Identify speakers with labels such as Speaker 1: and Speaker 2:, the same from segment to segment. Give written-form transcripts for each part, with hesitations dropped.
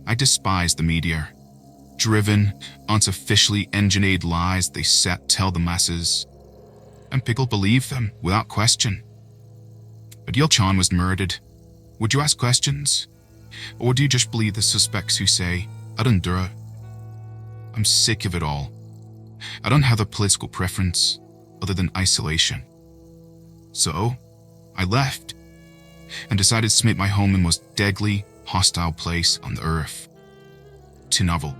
Speaker 1: I despise the media. Driven, artificially engineered lies they tell the masses. And people believe them without question. Adil Khan was murdered. Would you ask questions? Or do you just believe the suspects who say, I don't do it? I'm sick of it all. I don't have a political preference other than isolation. So, I left and decided to make my home in the most deadly, hostile place on the earth. Chernobyl.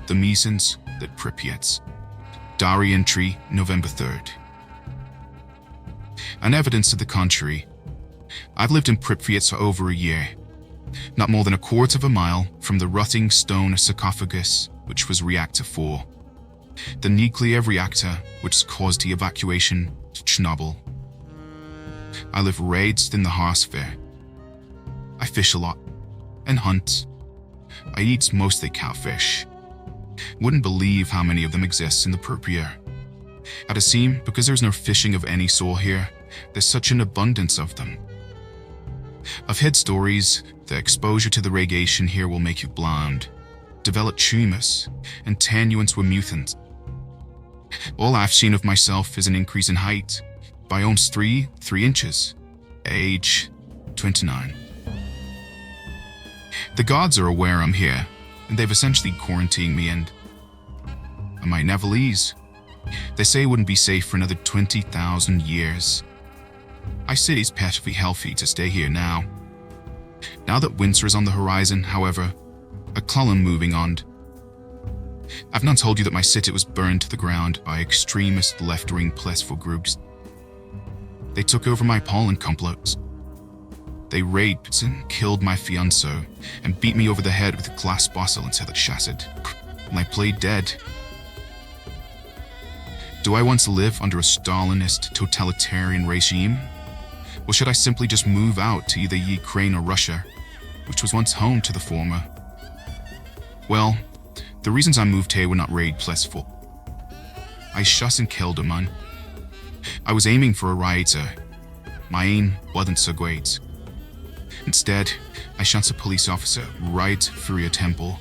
Speaker 1: The Mesons, the Pripyats. Diary entry, November 3rd. An evidence to the contrary. I've lived in Pripyat for over a year, not more than a quarter of a mile from the rotting stone sarcophagus which was reactor 4, the nuclear reactor which caused the evacuation to Chernobyl. I live right in the heartsphere. I fish a lot and hunt. I eat mostly catfish. Wouldn't believe how many of them exist in the Pripyat. At a seam, because there's no fishing of any sort here, there's such an abundance of them. I've heard stories that exposure to the radiation here will make you blind, develop tumors, and turn you into a mutant. All I've seen of myself is an increase in height by almost 3 inches, age 29. The guards are aware I'm here, and they've essentially quarantined me, and I might never leave. They say it wouldn't be safe for another 20,000 years. I say it's perfectly healthy to stay here now. Now that winter is on the horizon, however, a column moving on. I've not told you that my city was burned to the ground by extremist left-wing political groups. They took over my pollen complex. They raped and killed my fiancé and beat me over the head with a glass bottle until it shattered, and I played dead. Do I want to live under a Stalinist totalitarian regime? Or should I simply just move out to either Ukraine or Russia, which was once home to the former? Well, the reasons I moved here were not very blissful. I shot and killed a man. I was aiming for a rioter. My aim wasn't so great. Instead, I shot a police officer right through a temple.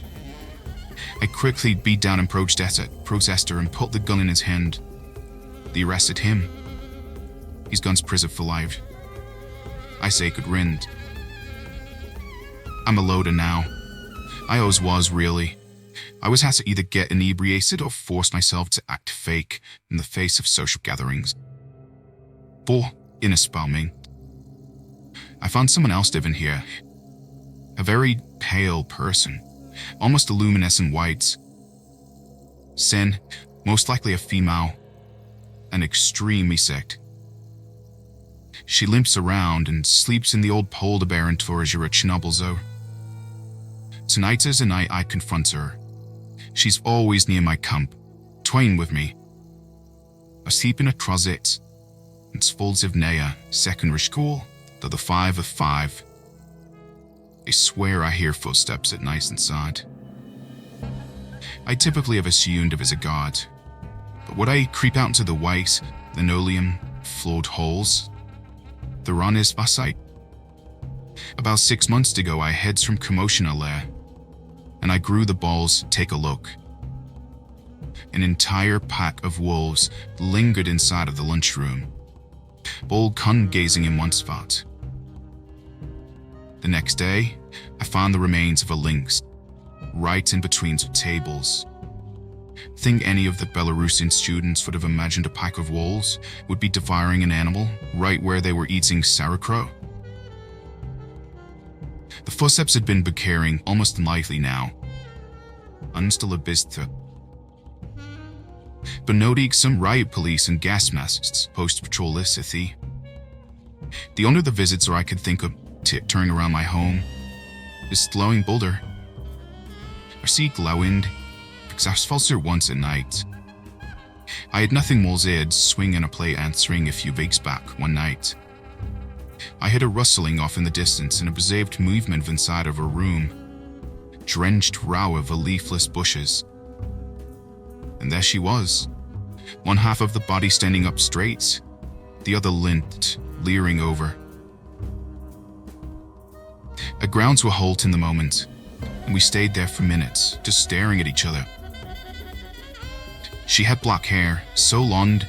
Speaker 1: I quickly beat down a protester and put the gun in his hand. They arrested him. He's gone to prison for life. I say good rind. I'm a loader now. I always was, really. I always had to either get inebriated or force myself to act fake in the face of social gatherings. For inespalming. I found someone else living here. A very pale person, almost a luminescent white. Sin, most likely a female, and extremely sick. She limps around and sleeps in the old polar bear enclosure at Chernobyl Zoo. Tonight is the night I confront her. She's always near my camp, toying with me. Asleep in a closet, and folds of Naya, secondary school, to the 5 of 5. I swear I hear footsteps at night inside. I typically have assumed it was a guard, but would I creep out into the white, linoleum, floored halls? They're on his sight. About 6 months ago, I heads from commotion there, and I grew the balls to take a look. An entire pack of wolves lingered inside of the lunchroom, all gazing in one spot. The next day, I found the remains of a lynx, right in between two tables. Think any of the Belarusian students would have imagined a pack of wolves would be devouring an animal right where they were eating sauerkraut? The footsteps had been recurring almost nightly now. Unstillabistha. But noting some riot police and gas masks post-patrol city. The only other visits I could think of turning around my home is glowing boulder. I see glowing because I was false there once at night. I had nothing more than swinging a plate answering a few weeks back one night. I heard a rustling off in the distance and observed movement inside of a room, drenched row of leafless bushes. And there she was, one half of the body standing up straight, the other limped, leering over. I ground to a halt in the moment, and we stayed there for minutes, just staring at each other. She had black hair, so long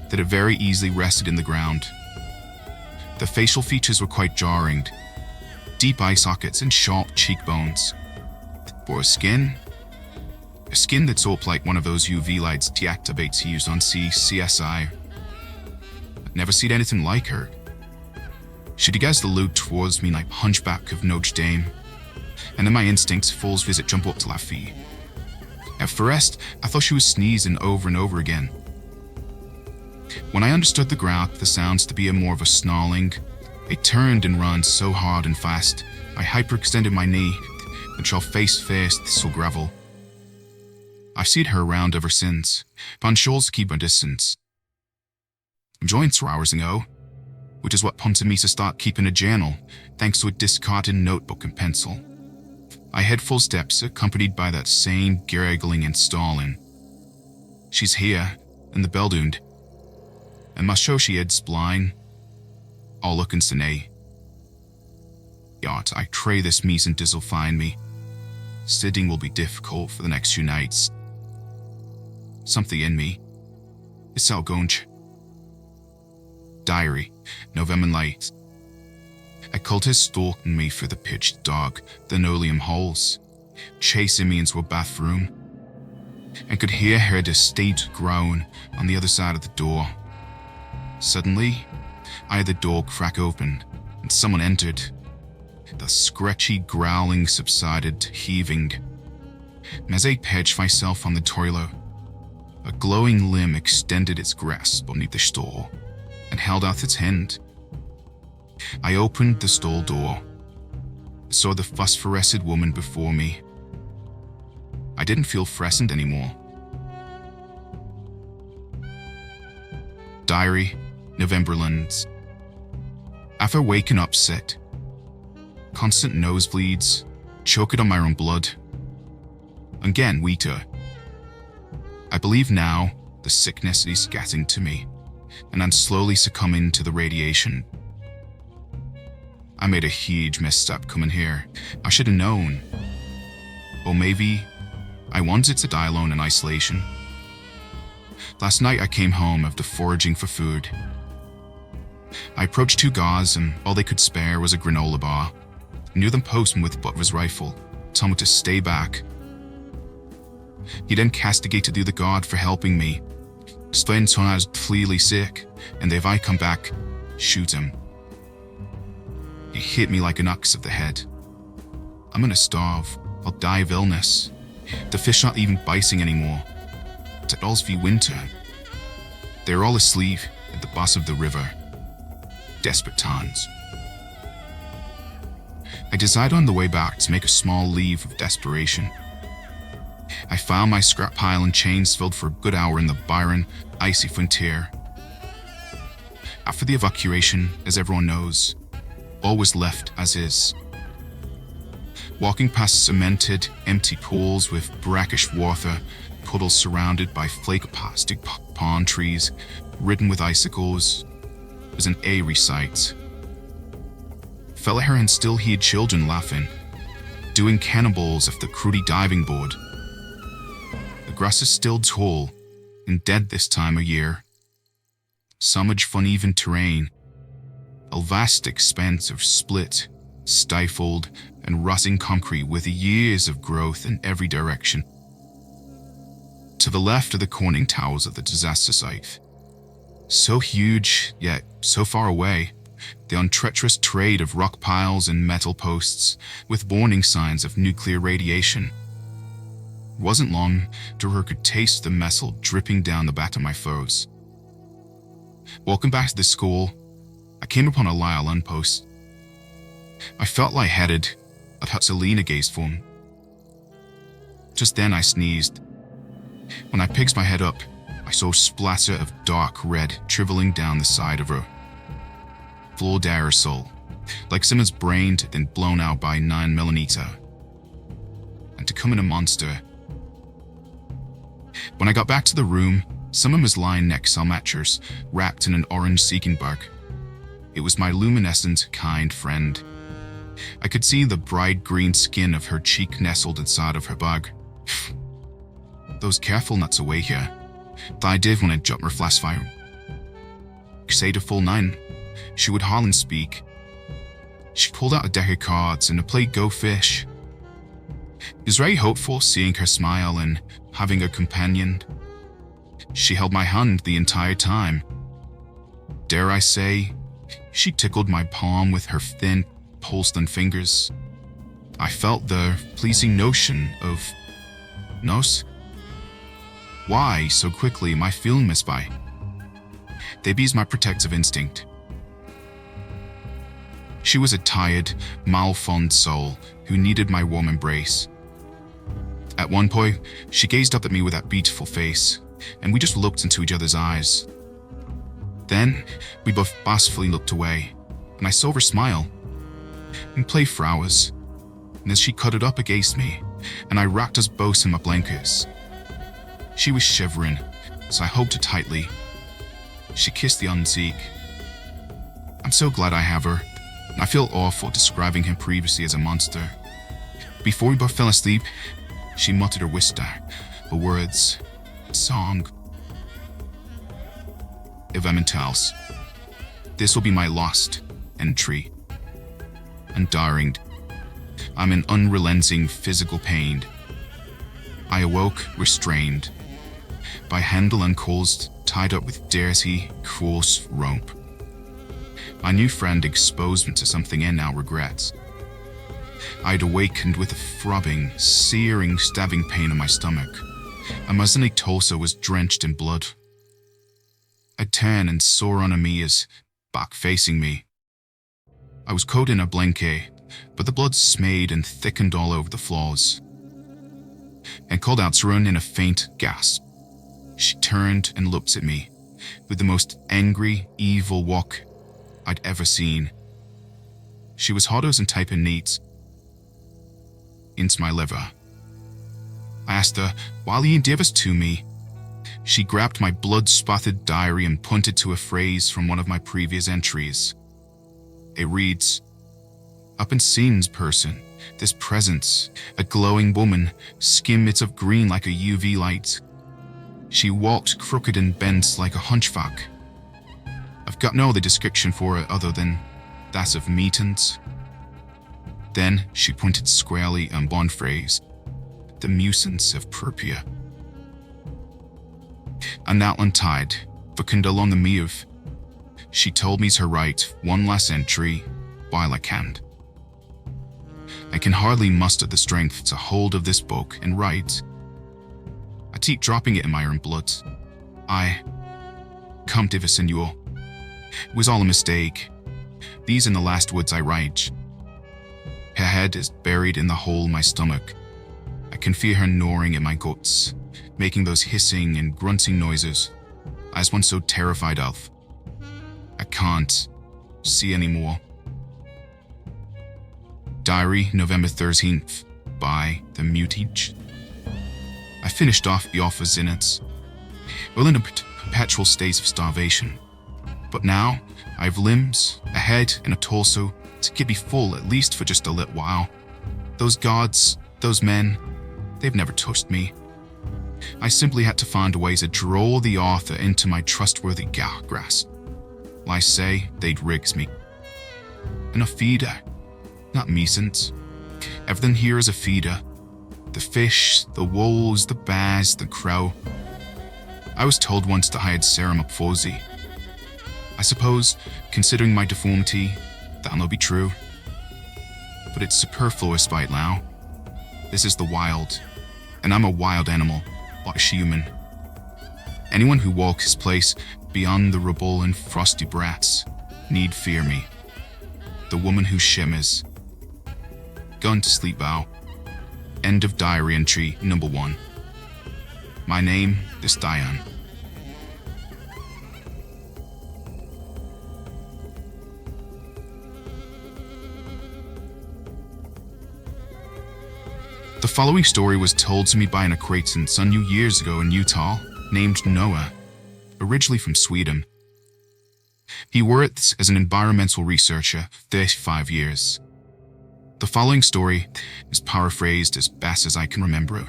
Speaker 1: that it very easily rested in the ground. The facial features were quite jarring, deep eye sockets and sharp cheekbones. For a skin that's up like one of those UV lights deactivates used on CSI. I'd never seen anything like her. She begins to look towards me like Hunchback of Notre Dame, and in my instincts, Fool's visit jump up to la fille. At first, I thought she was sneezing over and over again. When I understood the growl, the sounds to be more of a snarling, I turned and ran so hard and fast, I hyperextended my knee and fell face first to gravel. I've seen her around ever since, but I'm sure to keep my distance. I joined 2 hours ago, which is what prompted me to start keeping a journal, thanks to a discarded notebook and pencil. I had full steps, accompanied by that same gurgling and stalling. She's here, in the Beldund, and must show she heads blind, all looking sinay. Yet I pray this mies and dizz'll find me. Sitting will be difficult for the next few nights. Something in me is Salgonch. Diary, November night. A cultist stalking me through the pitch dark linoleum halls, chasing me into a bathroom, and could hear her distinct groan on the other side of the door. Suddenly, I heard the door crack open, and someone entered. The scratchy growling subsided, heaving. And as I perched myself on the toilet, a glowing limb extended its grasp beneath the stall and held out its hand. I opened the stall door, saw the phosphorescent woman before me. I didn't feel fluorescent anymore. Diary, Novemberlands. After waking up sick, constant nosebleeds, choking on my own blood. Again, weaker. I believe now the sickness is getting to me, and I'm slowly succumbing to the radiation. I made a huge misstep coming here. I should have known. Or maybe I wanted to die alone in isolation. Last night I came home after foraging for food. I approached 2 guards, and all they could spare was a granola bar. I knew them postman with Butler's rifle, told me to stay back. He then castigated the guard for helping me, explained to him I was clearly sick, and that if I come back, shoot him. He hit me like an axe of the head. I'm gonna starve. I'll die of illness. The fish aren't even biting anymore. It's at all's winter. They're all asleep at the bottom of the river. Desperate times. I decided on the way back to make a small leave of desperation. I found my scrap pile and chains filled for a good hour in the barren, icy frontier. After the evacuation, as everyone knows, all was left as is. Walking past cemented, empty pools with brackish water, puddles surrounded by flake plastic palm trees, ridden with icicles, was an eerie sight. Fella here and still heard children laughing, doing cannonballs off the cruddy diving board. The grass is still tall and dead this time of year. So much uneven terrain, a vast expanse of split, stifled, and rotting concrete with years of growth in every direction. To the left are the conning towers of the disaster site. So huge, yet so far away, the untreacherous trade of rock piles and metal posts with warning signs of nuclear radiation. It wasn't long till I could taste the metal dripping down the back of my throat. Walking back to the school, I came upon a Lyle post. I felt lightheaded, but had Selena gaze for him. Just then I sneezed. When I picked my head up, I saw a splatter of dark red dribbling down the side of her. Flawed aerosol, like someone's brain had been blown out by 9mm. And to come in a monster. When I got back to the room, someone was lying next to our mattress, wrapped in an orange seeking bark. It was my luminescent, kind friend. I could see the bright green skin of her cheek nestled inside of her bag. Those careful nuts away here. I did when I jumped her flash fire. Say the full 9. She would howl and speak. She pulled out a deck of cards and played Go Fish. It was very hopeful seeing her smile and having a companion. She held my hand the entire time. Dare I say, she tickled my palm with her thin, porcelain fingers. I felt the pleasing notion of nose. Why so quickly am I feeling this by? They be's my protective instinct. She was a tired, malformed soul who needed my warm embrace. At one point, she gazed up at me with that beautiful face, and we just looked into each other's eyes. Then, we both bashfully looked away, and I saw her smile and play for hours. And as she cuddled up against me, and I wrapped us both in my blankets. She was shivering, so I hugged her tightly. She kissed the cheek. I'm so glad I have her. I feel awful describing him previously as a monster. Before we both fell asleep, she muttered or whispered the words, song. If I'm in house, this will be my last entry. Undaring, I'm in unrelenting physical pain. I awoke restrained by handle uncaused, tied up with dirty, coarse rope. My new friend exposed me to something I now regret. I'd awakened with a throbbing, searing, stabbing pain in my stomach, and my stunning torso was drenched in blood. I turned and saw Anamia's back facing me. I was coated in a blanket, but the blood smeared and thickened all over the floors, and called out to run in a faint gasp. She turned and looked at me with the most angry, evil walk I'd ever seen. She was hot as typing neat into my liver. I asked her, while you gave us to me. She grabbed my blood-spattered diary and pointed to a phrase from one of my previous entries. It reads, up in scenes person, this presence, a glowing woman, skin bits of green like a UV light. She walked crooked and bent like a hunchback. I've got no other description for it other than that of mutant. Then she pointed squarely on one phrase, the mucence of Purpia. And now untied, for condole on the move. She told me to write one last entry while I can. I can hardly muster the strength to hold of this book and write. I keep dropping it in my own blood. I come to this in you all. It was all a mistake. These are the last words I write. Her head is buried in the hole in my stomach. I can feel her gnawing at my guts, making those hissing and grunting noises I was once so terrified of. I can't see anymore. Diary, November 13th, by the Mutage. I finished off the offers in it. Well, in a perpetual state of starvation. But now, I have limbs, a head, and a torso to keep me full at least for just a little while. Those gods, those men, they've never touched me. I simply had to find a way to draw the author into my trustworthy grasp. I say, they'd rigs me. And a feeder, not mesant. Everything here is a feeder. The fish, the wolves, the bears, the crow. I was told once that I had serum up fuzzy. I suppose, considering my deformity, that'll not be true. But it's superfluous right now. This is the wild, and I'm a wild animal, not human. Anyone who walks his place beyond the rubble and frosty brats need fear me. The woman who shimmers. Gone to sleep bow. End of diary entry number 1. My name is Diane. The following story was told to me by an acquaintance I knew years ago in Utah named Noah, originally from Sweden. He worked as an environmental researcher for 35 years. The following story is paraphrased as best as I can remember it.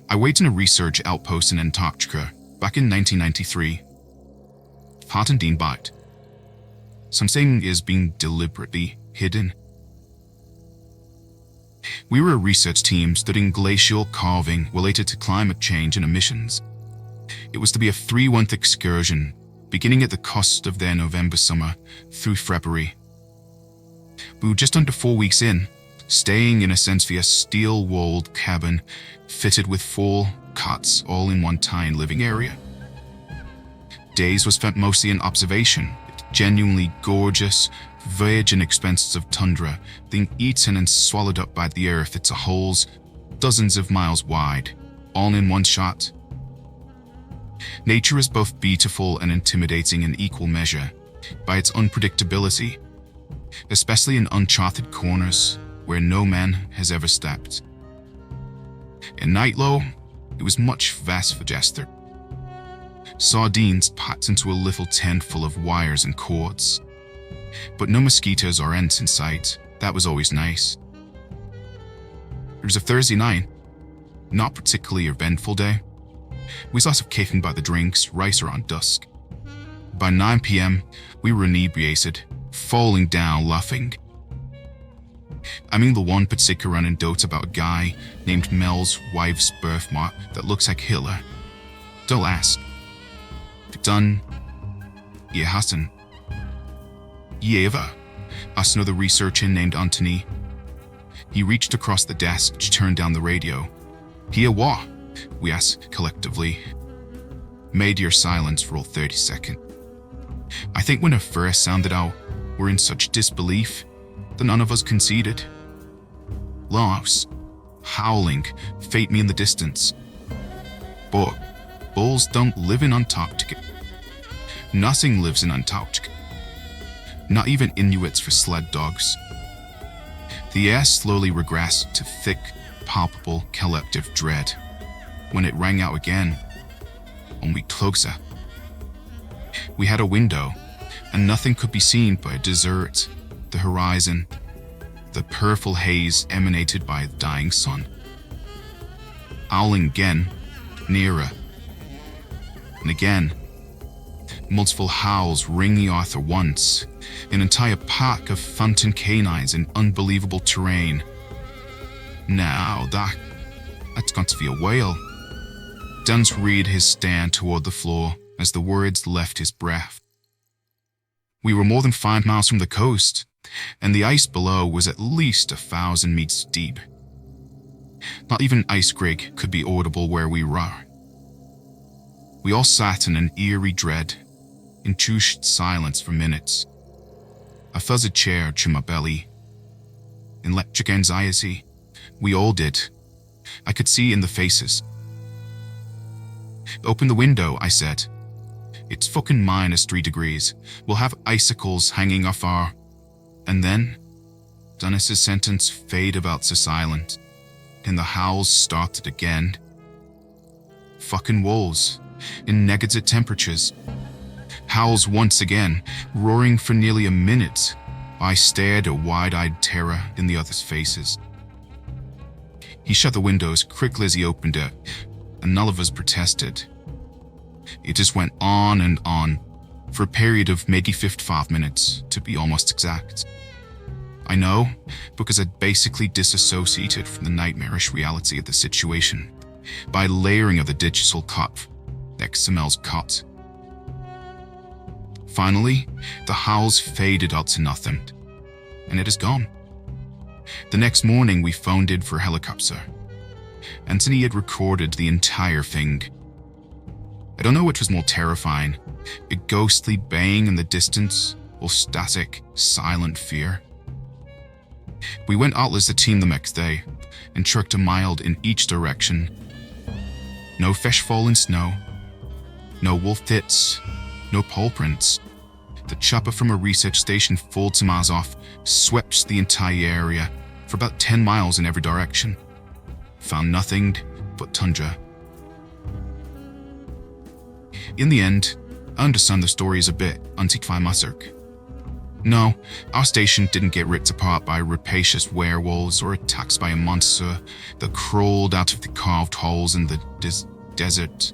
Speaker 1: I worked in a research outpost in Antarctica back in 1993. Hot and bite. Something is being deliberately hidden. We were a research team studying glacial calving related to climate change and emissions. It was to be a 3-month excursion, beginning at the coast of their November summer through February. We were just under 4 weeks in, staying in essentially a steel-walled cabin fitted with 4 cots all in one tiny living area. Days were spent mostly in observation, genuinely gorgeous, virgin expanses of tundra being eaten and swallowed up by the earth its holes dozens of miles wide, all in one shot. Nature is both beautiful and intimidating in equal measure by its unpredictability, especially in uncharted corners where no man has ever stepped. In Nightlow, it was much vast for Jester. Sardines packed into a little tent full of wires and cords. But no mosquitoes or ants in sight. That was always nice. It was a Thursday night, not particularly eventful day. We saw some kicking by the drinks right around dusk. By 9 p.m., we were inebriated, falling down laughing. I mean the one particular anecdote about a guy named Mel's wife's birthmark that looks like Hitler. Don't ask. Done. Ihr hassen. Ye ever? Asked another researcher named Anthony. He reached across the desk to turn down the radio. Hear what? We asked collectively. Made your silence for all 30 seconds. I think when it first sounded out, we're in such disbelief that none of us conceded. Laughs, howling, fate me in the distance. But bulls don't live in Antarctica. Nothing lives in Antarctica. Not even Inuits for sled dogs. The air slowly regressed to thick, palpable, collective dread when it rang out again, only closer. We had a window, and nothing could be seen but a desert, the horizon, the purple haze emanated by the dying sun. Howling again, nearer, and again. Multiple howls ring the earth at once, an entire pack of phantom canines in unbelievable terrain. Now that's got to be a whale. Dan's reared his stand toward the floor as the words left his breath. We were more than 5 miles from the coast, and the ice below was at least 1,000 meters deep. Not even ice grig could be audible where we were. We all sat in an eerie dread, enthused silence for minutes. A fuzzy chair to my belly. Electric anxiety. We all did. I could see in the faces. Open the window, I said. It's fucking -3 degrees. We'll have icicles hanging off our... And then, Dennis's sentence faded out to silence, and the howls started again. Fucking wolves, in negative temperatures. Howls once again, roaring for nearly a minute. I stared a wide-eyed terror in the others' faces. He shut the window as quickly as he opened it, and none of us protested. It just went on and on, for a period of maybe 55 minutes, to be almost exact. I know, because I'd basically disassociated from the nightmarish reality of the situation by layering of the digital cot next to Mel's cot. Finally, the howls faded out to nothing, and it is gone. The next morning, we phoned in for a helicopter. Anthony had recorded the entire thing. I don't know which was more terrifying, a ghostly baying in the distance or static, silent fear. We went out as a team the next day and trucked a mile in each direction. No fish fall in snow, no wolf tits, no paw prints. The chopper from a research station 40 miles off swept the entire area for about 10 miles in every direction. Found nothing but tundra. In the end, I understand the story is a bit antiklimatic. No, our station didn't get ripped apart by rapacious werewolves or attacked by a monster that crawled out of the carved holes in the desert.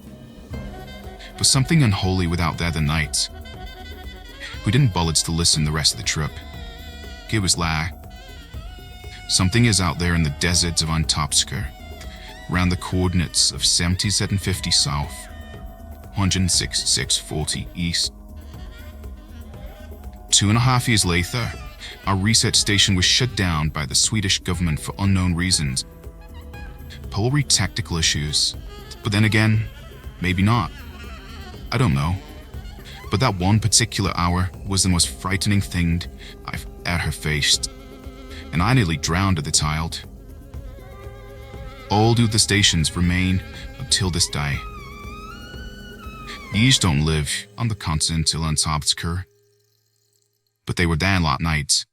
Speaker 1: But something unholy was out there the night. We didn't bother to listen the rest of the trip. It was like something is out there in the deserts of Antopska, around the coordinates of 7750 south, 16640 east. 2.5 years later, our research station was shut down by the Swedish government for unknown reasons. Probably tactical issues, but then again, maybe not. I don't know. But that one particular hour was the most frightening thing I've ever faced, and I nearly drowned at the child. All of the stations remain until this day. These don't live on the continent till Antopska, but they were there a lot nights.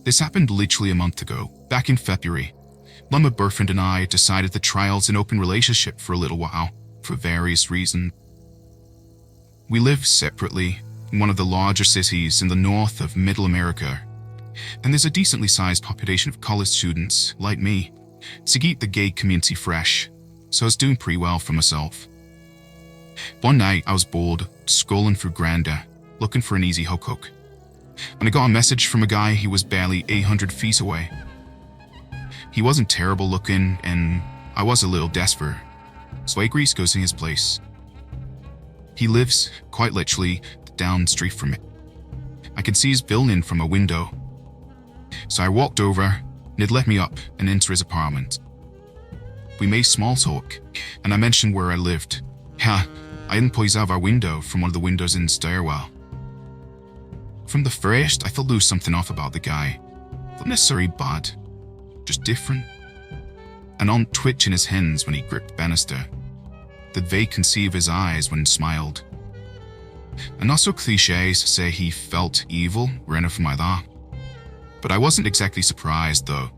Speaker 1: This happened literally a month ago, back in February. My boyfriend and I decided to try out an open relationship for a little while, for various reasons. We live separately in one of the larger cities in the north of Middle America, and there's a decently sized population of college students, like me, to keep the gay community fresh, so I was doing pretty well for myself. One night I was bored, scrolling through Grindr, looking for an easy hook. When I got a message from a guy who was barely 800 feet away. He wasn't terrible looking, and I was a little desperate, so I agreed to go to his place. He lives, quite literally, down the street from me. I could see his building from a window. So I walked over, and he'd let me up and into his apartment. We made small talk, and I mentioned where I lived. I didn't poise out of our window from one of the windows in the stairwell. From the first, I thought there was something off about the guy. Not necessarily bad, just different. And on twitch in his hands when he gripped banister. The vacancy of his eyes when he smiled. And not so cliches to say he felt evil or anything like that. But I wasn't exactly surprised though.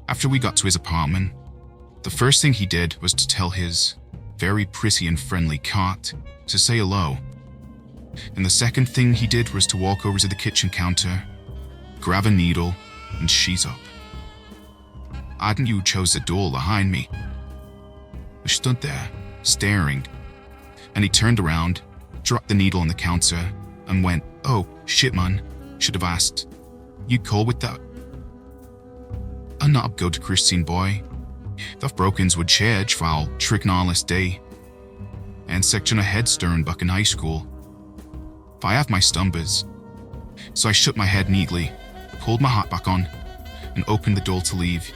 Speaker 1: After we got to his apartment, the first thing he did was to tell his very pretty and friendly cat to say hello. And the second thing he did was to walk over to the kitchen counter, grab a needle, and sheet up. I knew chose the door behind me. I stood there, staring, and he turned around, dropped the needle on the counter, and went, "Oh, shit man, should have asked. You cool with that?" I'm not a good Christian boy. The brokens would charge for our trignolist day, and section ahead stern back in high school. But I have my stumbers, so I shook my head neatly, pulled my hat back on, and opened the door to leave.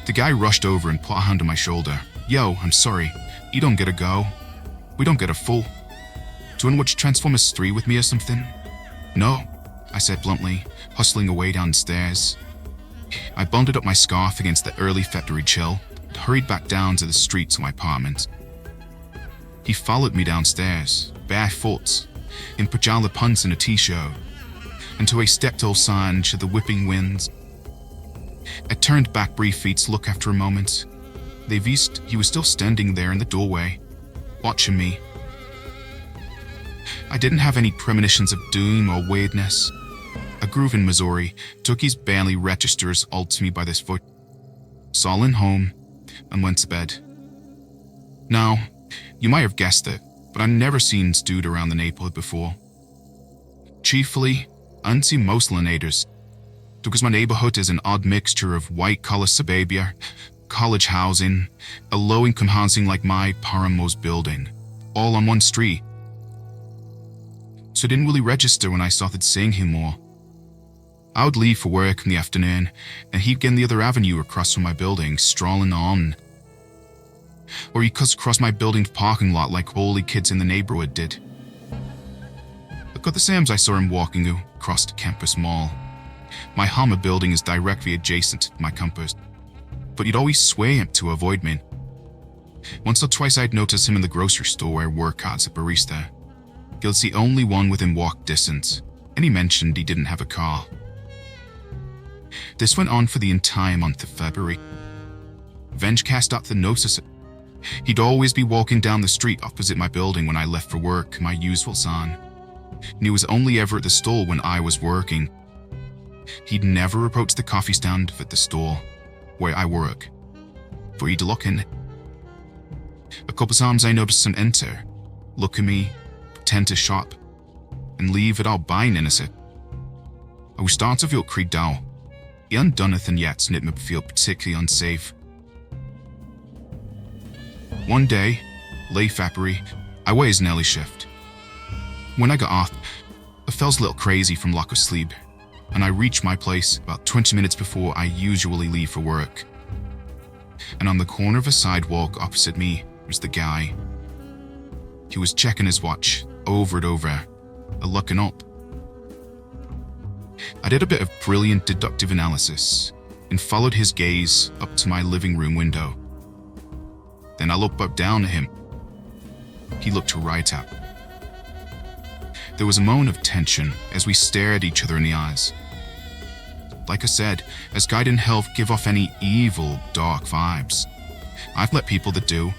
Speaker 1: The guy rushed over and put a hand on my shoulder. "Yo, I'm sorry, you don't get a go. We don't get a full. Do you want to watch Transformers 3 with me or something?" "No," I said bluntly, hustling away down the stairs. I bundled up my scarf against the early February chill and hurried back down to the street to my apartment. He followed me downstairs, barefoot, in pajama pants and a t-shirt, until I stepped outside into the whipping winds. I turned back briefly to look after a moment. They vist he was still standing there in the doorway, watching me. I didn't have any premonitions of doom or weirdness. A groove in Missouri took his barely registers all to me by this foot. Saw in home and went to bed. Now, you might have guessed it, but I've never seen dude around the neighborhood before. Chiefly, I hadn't seen most Linators, because my neighborhood is an odd mixture of white-collar suburbia, college housing, a low-income housing like my Paramo's building, all on one street. So it didn't really register when I started seeing him more. I would leave for work in the afternoon, and he'd get in the other avenue across from my building, strolling on. Or he cuts across my building's parking lot like all the kids in the neighborhood did. Look at the same as I saw him walking across the campus mall. My Hummer building is directly adjacent to my campus, but he'd always sway him to avoid me. Once or twice I'd noticed him in the grocery store where I work as a barista. He was the only one within walk distance, and he mentioned he didn't have a car. This went on for the entire month of February. Venge cast out the notice. He'd always be walking down the street opposite my building when I left for work, my usual sign. And he was only ever at the stall when I was working. He'd never approach the coffee stand at the store where I work, for he'd look in. A couple times I noticed him enter, look at me, pretend to shop, and leave without buying anything. I was starting to feel creeped out. He hadn't done anything yet, and it made me feel particularly unsafe. One day, late February, I was his early shift. When I got off, I felt a little crazy from lack of sleep, and I reached my place about 20 minutes before I usually leave for work. And on the corner of a sidewalk opposite me was the guy. He was checking his watch over and over, looking up. I did a bit of brilliant deductive analysis and followed his gaze up to my living room window. Then I looked up down at him. He looked right at me. There was a moment of tension as we stared at each other in the eyes. Like I said, as guy didn't help give off any evil, dark vibes. I've met people that do.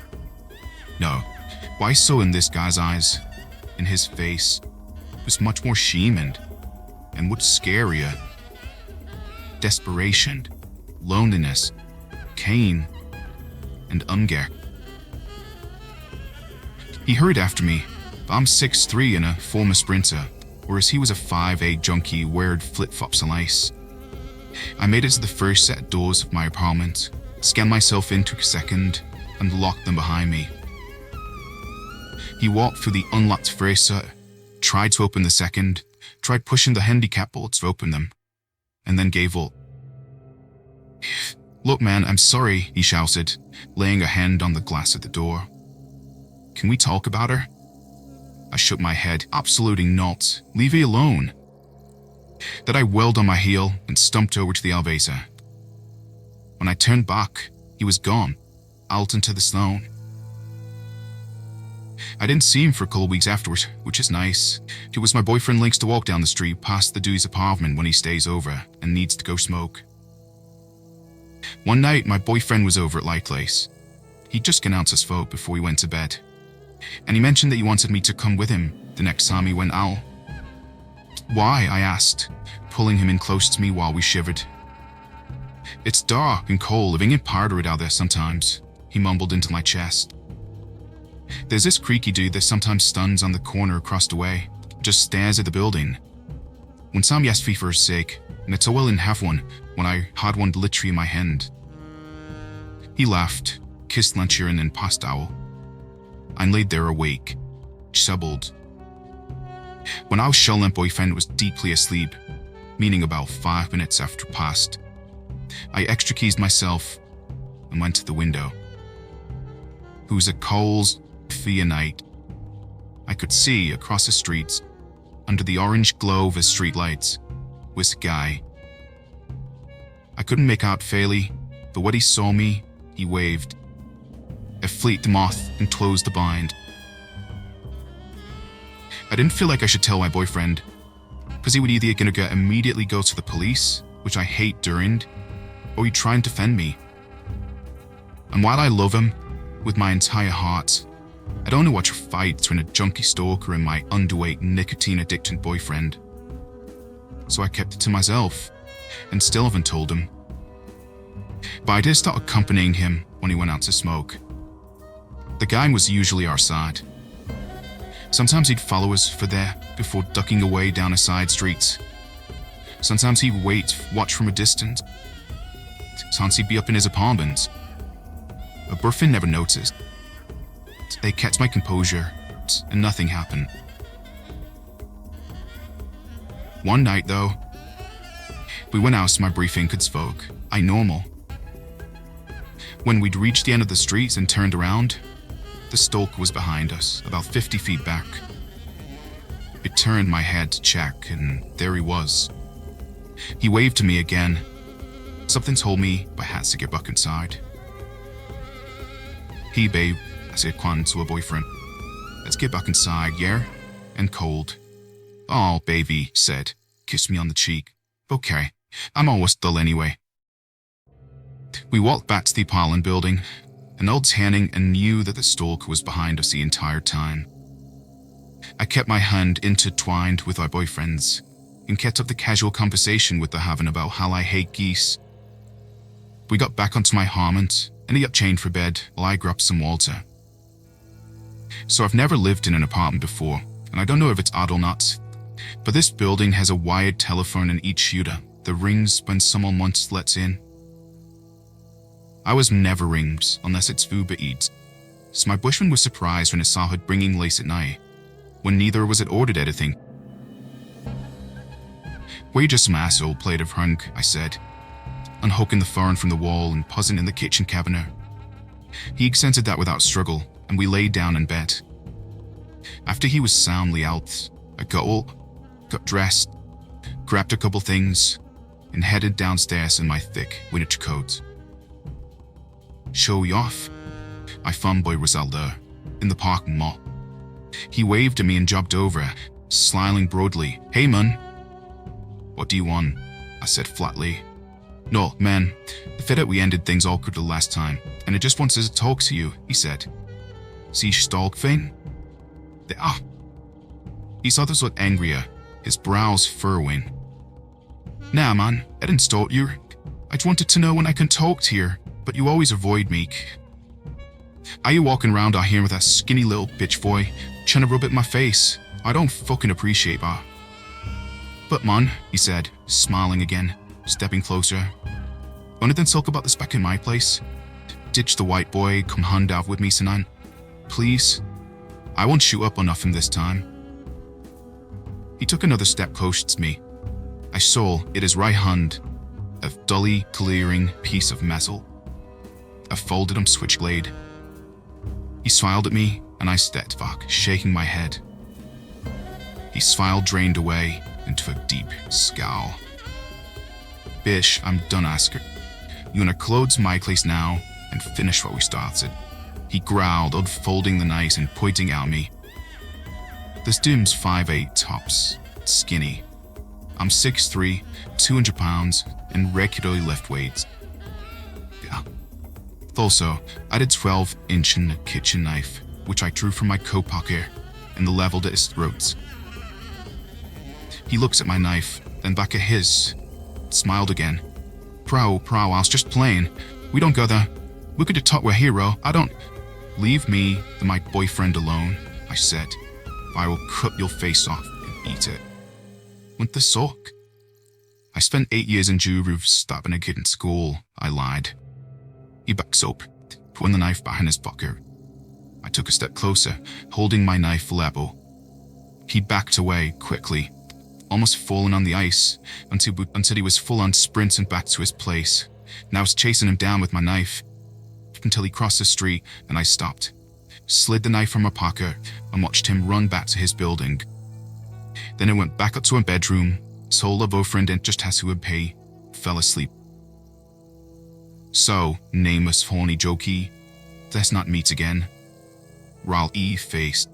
Speaker 1: No, what I saw in this guy's eyes, in his face, was much more shamed and much scarier. Desperation, loneliness, pain, and anger. He hurried after me, but I'm 6'3" and a former sprinter, whereas he was a 5'8" junkie who weared flip-flops and ice. I made it to the first set of doors of my apartment, scanned myself in, took a second, and locked them behind me. He walked through the unlocked first set, tried to open the second, tried pushing the handicap boards to open them, and then gave up. "Look, man, I'm sorry," he shouted, laying a hand on the glass at the door. "Can we talk about her?" I shook my head. "Absolutely not. Leave her alone." Then I whirled on my heel and stumped over to the elevator. When I turned back, he was gone, out into the snow. I didn't see him for a couple of weeks afterwards, which is nice. It was my boyfriend likes to walk down the street past the dude's apartment when he stays over and needs to go smoke. One night, my boyfriend was over at Light Place. He'd just gone out to smoke before he went to bed, and he mentioned that he wanted me to come with him the next time he went out. "Why?" I asked, pulling him in close to me while we shivered. "It's dark and cold, living in Pardered out there sometimes," he mumbled into my chest. "There's this creaky dude that sometimes stands on the corner across the way, just stares at the building. One time he asked me for a cig, and I told him I didn't have one when I had one literally in my hand. He laughed, kissed lunch urine, and passed out. I laid there awake, troubled. When I was sure my boyfriend was deeply asleep, meaning about 5 minutes after passed, I extricated myself and went to the window. It was a cold, clear night. I could see across the streets, under the orange glow of his streetlights, was a guy. I couldn't make out fairly, but when he saw me, he waved. I fleet the moth and closed the blind. I didn't feel like I should tell my boyfriend, because he would either gonna immediately go to the police, which I hate during, or he'd try and defend me. And while I love him with my entire heart, I don't know what to fight between a junkie stalker and my underweight, nicotine-addicted boyfriend. So I kept it to myself, and still haven't told him. But I did start accompanying him when he went out to smoke. The gang was usually our side. Sometimes he'd follow us for there before ducking away down a side street. Sometimes he'd wait, watch from a distance. Sometimes he'd be up in his apartment. A boyfriend never noticed. They kept my composure, and nothing happened. One night, though, we went out so my briefing could smoke. I normal. When we'd reached the end of the street and turned around, the stalker was behind us, about 50 feet back. I turned my head to check, and there he was. He waved to me again. Something told me I had to get back inside. "Hey babe," I said quietly to a boyfriend. "Let's get back inside, yeah?" And cold. "Oh, baby," said, kissed me on the cheek. "Okay, I'm always dull anyway. We walked back to the apartment building, and old Tanning and knew that the stalker was behind us the entire time. I kept my hand intertwined with our boyfriends, and kept up the casual conversation with the having about how I hate geese. We got back onto my apartment, and he got changed for bed while I grabbed some water. So I've never lived in an apartment before, and I don't know if it's odd or not, but this building has a wired telephone in each shooter that rings when someone once lets in. Ours never rings unless it's Uber Eats, so my boyfriend was surprised when he saw her bringing lace at night, when neither was had ordered anything. "We're just some asshole plate of hunk," I said, unhooking the phone from the wall and pausing in the kitchen cabinet. He accented that without struggle, and we laid down in bed. After he was soundly out, I got up, got dressed, grabbed a couple things, and headed downstairs in my thick winter coat. "Show you off?" I found boy Rosaldo in the parking lot. He waved at me and jogged over, smiling broadly. "Hey man." "What do you want?" I said flatly. "No, man, the fact that we ended things awkward the last time, and it just wants to talk to you," he said. "See stalk thing?" His others looked angrier, his brows furrowing. "Nah man, I didn't stalk you. I just wanted to know when I can talk to you, but you always avoid me. Are you walking around out here with that skinny little bitch boy trying to rub it in my face? I don't fucking appreciate that." "But man," he said, smiling again, stepping closer. "Wanted to talk about this back in my place? Ditch the white boy, come hand out with me tonight. Please? I won't shoot up on nothing this time." He took another step closer to me. I saw in his right hand a dully glaring piece of metal, a folded switchblade. He smiled at me, and I stepped back, shaking my head. His smile drained away into a deep scowl. "Bish, I'm done asking. You wanna close my place now and finish what we started?" He growled, unfolding the knife and pointing at me. This dude's 5'8" tops, skinny. I'm 6'3", 200 pounds, and regularly lift weights. Yeah. Also, I had a 12-inch kitchen knife, which I drew from my coat pocket and leveled at his throat. He looks at my knife, then back at his, smiled again. Bro, I was just playing. We don't go there. We could talk with hero. I don't..." "Leave me and my boyfriend alone," I said. "I will cut your face off and eat it." "What the sock?" "I spent 8 years in Juru stopping a kid in school," I lied. He backs up, putting the knife back in his pocket. I took a step closer, holding my knife level. He backed away quickly, almost falling on the ice, until he was full-on sprinting back to his place. And I was chasing him down with my knife, until he crossed the street and I stopped, slid the knife from my pocket, and watched him run back to his building. Then I went back up to her bedroom, told her boyfriend and just as he would pay, fell asleep. So, nameless horny jokey, let's not meet again. Ral E faced.